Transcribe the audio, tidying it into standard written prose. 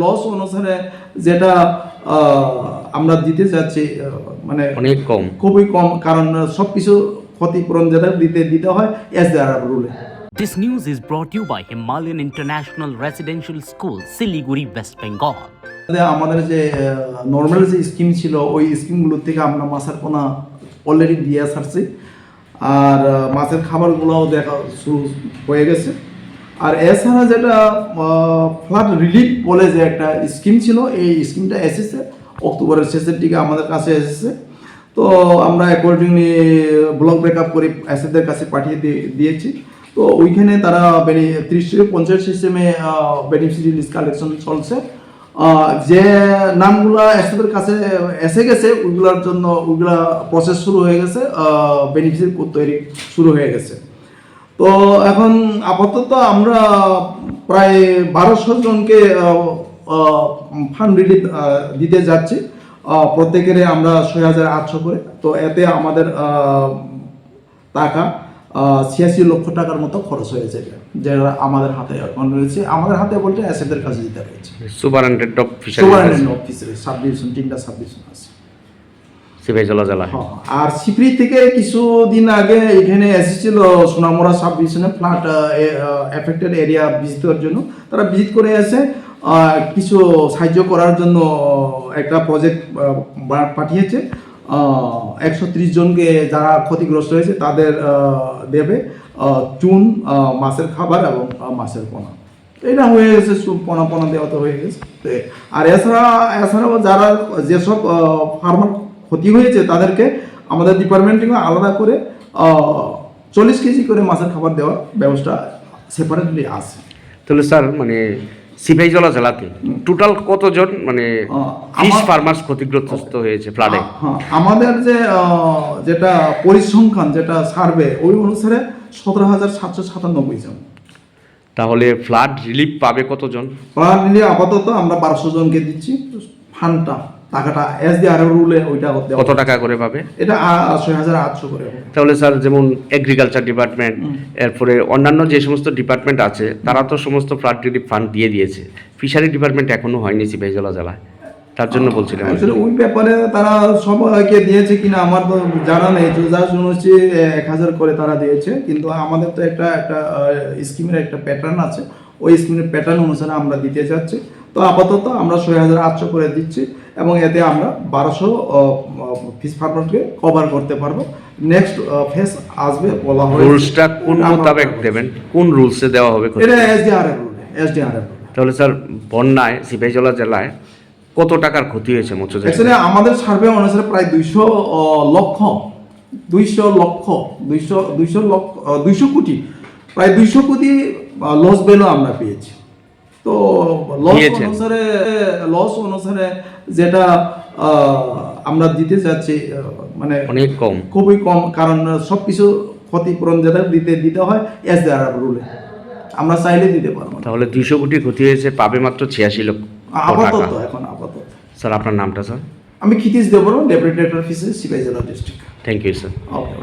Loss অনুসারে যেটা আমরা দিতে যাচ্ছি মানে অনেক কম, খুবই কম, কারণ সবকিছু ক্ষতিপূরণ যেটা দিতে হয় SDRR রুলে। This news is brought to you by Himalayan International Residential School, Siliguri, West Bengal. আমাদের যে নর্মাল যে স্কিম ছিল ওই স্কিমগুলোর থেকে আমরা মাছের পোনা অলরেডি দিয়ে আসছি, আর মাছের খাবারগুলোও দেখা শুরু হয়ে গেছে। আর এছাড়া যেটা ফ্লাড রিলিফ বলে যে একটা স্কিম ছিল, এই স্কিমটা এসেছে অক্টোবরের শেষের দিকে আমাদের কাছে এসেছে। তো আমরা অ্যাকর্ডিংলি ব্লক ব্রেকআপ করে এসএদের কাছে পাঠিয়ে দিয়েছি। তো ওইখানে তারা 30 থেকে 50 সিস্টেমে বেনিফিশিয়ারি লিস্ট কালেকশন চলছে। যে নামগুলো এসএদের কাছে এসে গেছে ওইগুলোর জন্য ওইগুলা প্রসেস শুরু হয়ে গেছে, বেনিফিশিয়ারি কোড তৈরি শুরু হয়ে গেছে। তো এখন আপাতত আমরা প্রায় 1200 জনকে ফান্ড রিলিফ দিতে যাচ্ছি, প্রত্যেকের আমরা 6800 করে। তো এতে আমাদের টাকা 86 লক্ষ টাকার মতো খরচ হয়ে যাবে, যেটা আমাদের হাতে এখন রয়েছে। আমাদের হাতে বলতে এসএদের কাছে দিতে হয়েছে। সুপারিনটেন্ডেন্ট অফ ফিশারিজ সাবডিভিশন, 3টা সাবডিভিশন আছে সিপাহীজলা জেলা। আর সিপ্রি থেকে কিছুদিন আগে এখানে এসেছিল সোনামুড়া সাবডিভিশনে ফ্লাড এফেক্টেড এরিয়া ভিজিট করার জন্য। তারা ভিজিট করে এসে কিছু সাহায্য করার জন্য একটা প্রজেক্ট পাঠিয়েছে। 130 জনকে যারা ক্ষতিগ্রস্ত হয়েছে তাদের দেবে চুন, মাছের খাবার এবং মাছের পোনা। এটা হয়ে গেছে, পোনা দেওয়া তো হয়ে গেছে। আর এছাড়াও যারা যেসব ফার্মার ক্ষতি হয়েছে তাদেরকে আমাদের ডিপার্টমেন্ট থেকে আলাদা করে 40 কেজি করে মাছের খাবার দেওয়ার ব্যবস্থা সেপারেটলি আছে। তাহলে স্যার মানে সিপাহীজলা জেলাতে টোটাল কতজন মানে ফিশ ফার্মার্স ক্ষতিগ্রস্ত হয়েছে ফ্লাডে? আমাদের যেটা পরিসংখ্যান যেটা সার্ভে ওই অনুসারে 17,797 জন। তাহলে ফ্লাড রিলিফ পাবে কতজন? ফ্লাড রিলিফ আপাতত আমরা 1200 জনকে দিচ্ছি। ফান্ডটা টাকাটা SDRR রুলে ওইটা কত টাকা করে পাবে? এটা 6800 করে। তাহলে স্যার যেমন এগ্রিকালচার ডিপার্টমেন্ট, এরপরে অন্যান্য যে সমস্ত ডিপার্টমেন্ট আছে তারা তো সমস্ত ফ্লাড রিলিফ ফান্ড দিয়ে দিয়েছে, ফিশারি ডিপার্টমেন্ট এখনো হয়নি সিপাহীজলা জেলায়, তার জন্য বলছিলাম। আসলে ওই ব্যাপারে তারা সবাইকে দিয়েছে কিনা আমার তো জানা নেই, যা শুনেছি 1000 করে তারা দিয়েছে। কিন্তু আমাদের তো একটা স্কিমের একটা প্যাটার্ন আছে, ওই স্কিমের প্যাটার্ন অনুসারে আমরা দিতে যাচ্ছি। তো আপাতত আমরা 6800 করে দিচ্ছি এবং এতে আমরা 1200 ফিশ ফার্মারকে কভার করতে পারবো। নেক্সট ফেজ আসবে বলা হয়। রুলসটা কোন মোতাবেক দেবেন, কোন রুলসে দেওয়া হবে? এটা SDRR। তাহলে স্যার বন্যায় সিপাহীজলা জেলায় কত টাকার ক্ষতি হয়েছে মৎস্য? অ্যাকচুয়ালি আমাদের সার্ভে অনুসারে প্রায় 200 কোটি, প্রায় 200 কোটি লস ভ্যালু আমরা পেয়েছি। তো লস অনুসারে যেটা আমরা দিতে যাচ্ছি মানে অনেক কম, খুবই কম, কারণ সবকিছু ক্ষতিপূরণ যেটা দিতে হয় SDRR রুলে, আমরা চাইলে দিতে পারবো। তাহলে 200 কোটি ক্ষতি হয়েছে, পাবে মাত্র 86 লক্ষ আপাতত। স্যার আপনার নামটা? স্যার আমি Kshitish Debbarman, deputy director fisheries, Sepahijala district. Thank you sir. Okay.